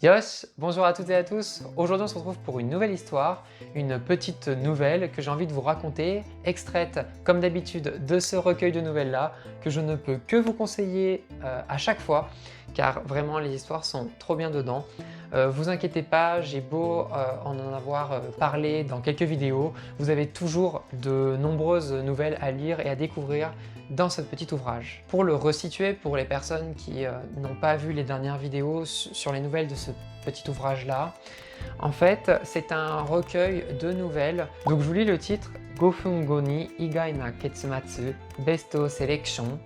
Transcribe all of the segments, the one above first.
Yosh, bonjour à toutes et à tous. Aujourd'hui on se retrouve pour une nouvelle histoire, une petite nouvelle que j'ai envie de vous raconter, extraite comme d'habitude de ce recueil de nouvelles là, que je ne peux que vous conseiller à chaque fois, car vraiment les histoires sont trop bien dedans. Vous inquiétez pas, j'ai beau en avoir parlé dans quelques vidéos, vous avez toujours de nombreuses nouvelles à lire et à découvrir dans ce petit ouvrage. Pour le resituer, pour les personnes qui n'ont pas vu les dernières vidéos sur les nouvelles de ce petit ouvrage-là, en fait, c'est un recueil de nouvelles. Donc je vous lis le titre Gofungo ni Igai na Ketsumatsu Besto Selection.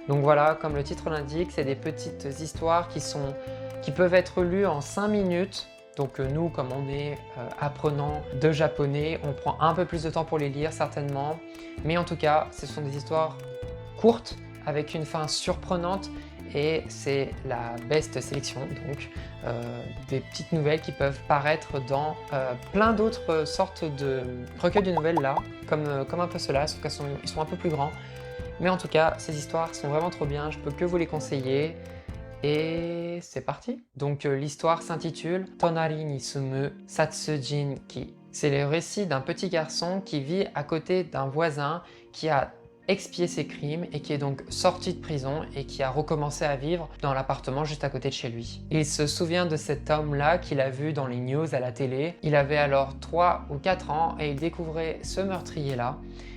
Donc voilà, comme le titre l'indique, c'est des petites histoires qui peuvent être lues en 5 minutes. Donc nous, comme on est apprenant de japonais, on prend un peu plus de temps pour les lire certainement. Mais en tout cas, ce sont des histoires courtes avec une fin surprenante et c'est la best sélection, donc des petites nouvelles qui peuvent paraître dans plein d'autres sortes de recueils de nouvelles là, comme un peu ceux-là, sauf qu'ils sont un peu plus grands. Mais en tout cas, ces histoires sont vraiment trop bien, je peux que vous les conseiller. Et c'est parti. Donc l'histoire s'intitule Tonari ni sumu Satsujin ki. C'est le récit d'un petit garçon qui vit à côté d'un voisin qui a expié ses crimes et qui est donc sorti de prison et qui a recommencé à vivre dans l'appartement juste à côté de chez lui. Il se souvient de cet homme-là qu'il a vu dans les news à la télé. Il avait alors 3 ou 4 ans et il découvrait ce meurtrier-là.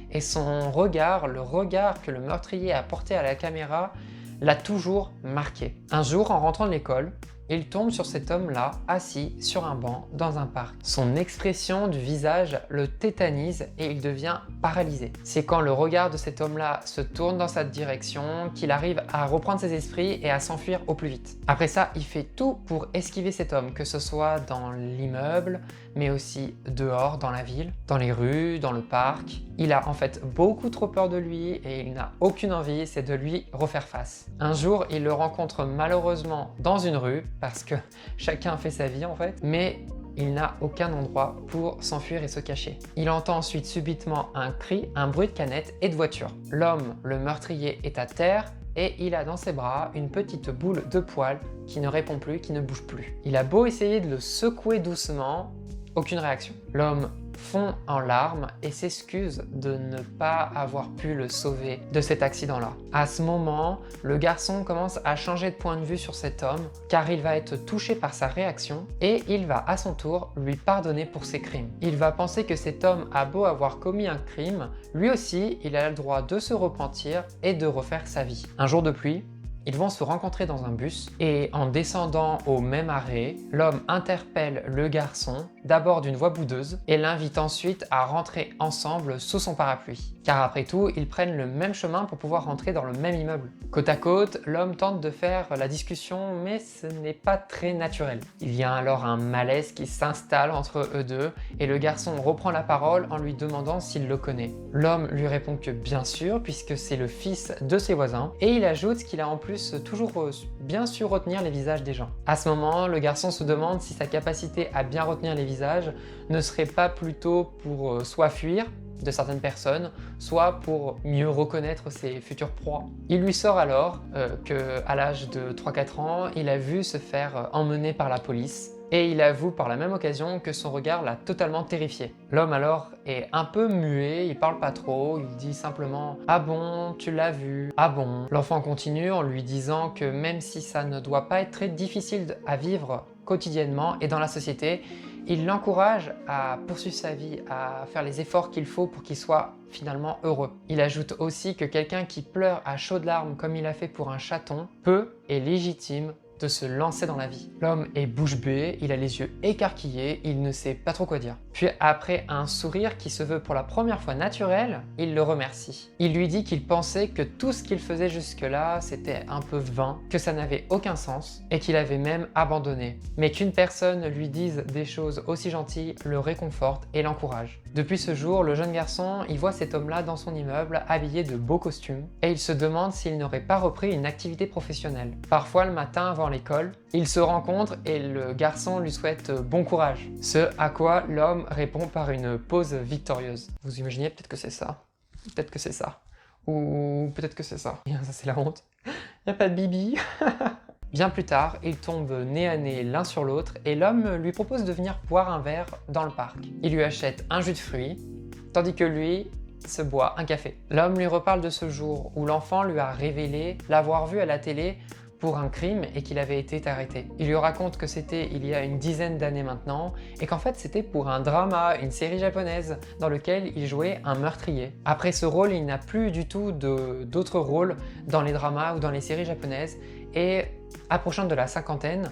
Et son regard, le regard que le meurtrier a porté à la caméra, l'a toujours marqué. Un jour, en rentrant de l'école, il tombe sur cet homme-là, assis sur un banc dans un parc. Son expression du visage le tétanise et il devient paralysé. C'est quand le regard de cet homme-là se tourne dans sa direction qu'il arrive à reprendre ses esprits et à s'enfuir au plus vite. Après ça, il fait tout pour esquiver cet homme, que ce soit dans l'immeuble, mais aussi dehors, dans la ville, dans les rues, dans le parc. Il a en fait beaucoup trop peur de lui et il n'a aucune envie, c'est de lui refaire face. Un jour, il le rencontre malheureusement dans une rue, parce que chacun fait sa vie en fait, mais il n'a aucun endroit pour s'enfuir et se cacher. Il entend ensuite subitement un cri, un bruit de canette et de voiture. L'homme, le meurtrier, est à terre et il a dans ses bras une petite boule de poils qui ne répond plus, qui ne bouge plus. Il a beau essayer de le secouer doucement, aucune réaction. L'homme fond en larmes et s'excuse de ne pas avoir pu le sauver de cet accident-là. À ce moment, le garçon commence à changer de point de vue sur cet homme car il va être touché par sa réaction et il va à son tour lui pardonner pour ses crimes. Il va penser que cet homme a beau avoir commis un crime, lui aussi il a le droit de se repentir et de refaire sa vie. Un jour de pluie, ils vont se rencontrer dans un bus et en descendant au même arrêt, l'homme interpelle le garçon, d'abord d'une voix boudeuse, et l'invite ensuite à rentrer ensemble sous son parapluie. Car après tout, ils prennent le même chemin pour pouvoir rentrer dans le même immeuble. Côte à côte, l'homme tente de faire la discussion, mais ce n'est pas très naturel. Il y a alors un malaise qui s'installe entre eux deux et le garçon reprend la parole en lui demandant s'il le connaît. L'homme lui répond que bien sûr, puisque c'est le fils de ses voisins, et il ajoute qu'il a en plus toujours bien su retenir les visages des gens. À ce moment, le garçon se demande si sa capacité à bien retenir les visages ne serait pas plutôt pour soit fuir de certaines personnes, soit pour mieux reconnaître ses futures proies. Il lui sort alors qu'à l'âge de 3-4 ans, il a vu se faire emmener par la police et il avoue par la même occasion que son regard l'a totalement terrifié. L'homme alors est un peu muet, il parle pas trop, il dit simplement « Ah bon, tu l'as vu, ah bon ». L'enfant continue en lui disant que même si ça ne doit pas être très difficile à vivre quotidiennement et dans la société, il l'encourage à poursuivre sa vie, à faire les efforts qu'il faut pour qu'il soit finalement heureux. Il ajoute aussi que quelqu'un qui pleure à chaudes larmes comme il a fait pour un chaton peut et légitime de se lancer dans la vie. L'homme est bouche bée, il a les yeux écarquillés, il ne sait pas trop quoi dire. Puis après un sourire qui se veut pour la première fois naturel, il le remercie. Il lui dit qu'il pensait que tout ce qu'il faisait jusque-là, c'était un peu vain, que ça n'avait aucun sens, et qu'il avait même abandonné. Mais qu'une personne lui dise des choses aussi gentilles le réconforte et l'encourage. Depuis ce jour, le jeune garçon, il voit cet homme-là dans son immeuble, habillé de beaux costumes, et il se demande s'il n'aurait pas repris une activité professionnelle. Parfois, le matin avant l'école, ils se rencontrent et le garçon lui souhaite bon courage. Ce à quoi l'homme répond par une pose victorieuse. Vous imaginez, peut-être que c'est ça. Peut-être que c'est ça. Ou peut-être que c'est ça. Et ça, c'est la honte. Y a pas de bibi. Bien plus tard, ils tombent nez à nez l'un sur l'autre et l'homme lui propose de venir boire un verre dans le parc. Il lui achète un jus de fruits, tandis que lui se boit un café. L'homme lui reparle de ce jour où l'enfant lui a révélé l'avoir vu à la télé pour un crime et qu'il avait été arrêté. Il lui raconte que c'était il y a une dizaine d'années maintenant et qu'en fait c'était pour un drama, une série japonaise dans lequel il jouait un meurtrier. Après ce rôle, il n'a plus du tout d'autres rôles dans les dramas ou dans les séries japonaises et approchant de la cinquantaine,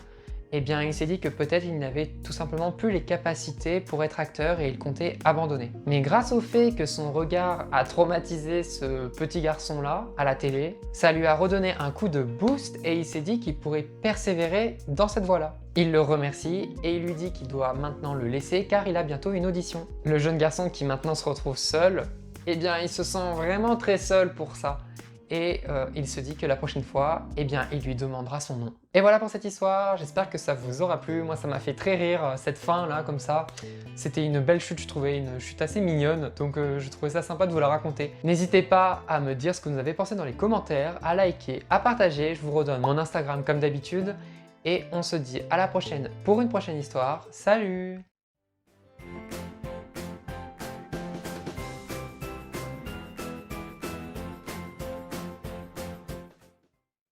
eh bien, il s'est dit que peut-être il n'avait tout simplement plus les capacités pour être acteur et il comptait abandonner. Mais grâce au fait que son regard a traumatisé ce petit garçon-là à la télé, ça lui a redonné un coup de boost et il s'est dit qu'il pourrait persévérer dans cette voie-là. Il le remercie et il lui dit qu'il doit maintenant le laisser car il a bientôt une audition. Le jeune garçon qui maintenant se retrouve seul, eh bien, il se sent vraiment très seul pour ça. Et il se dit que la prochaine fois, eh bien, il lui demandera son nom. Et voilà pour cette histoire, j'espère que ça vous aura plu. Moi, ça m'a fait très rire, cette fin là, comme ça. C'était une belle chute, je trouvais, une chute assez mignonne, donc je trouvais ça sympa de vous la raconter. N'hésitez pas à me dire ce que vous avez pensé dans les commentaires, à liker, à partager. Je vous redonne mon Instagram comme d'habitude. Et on se dit à la prochaine pour une prochaine histoire. Salut!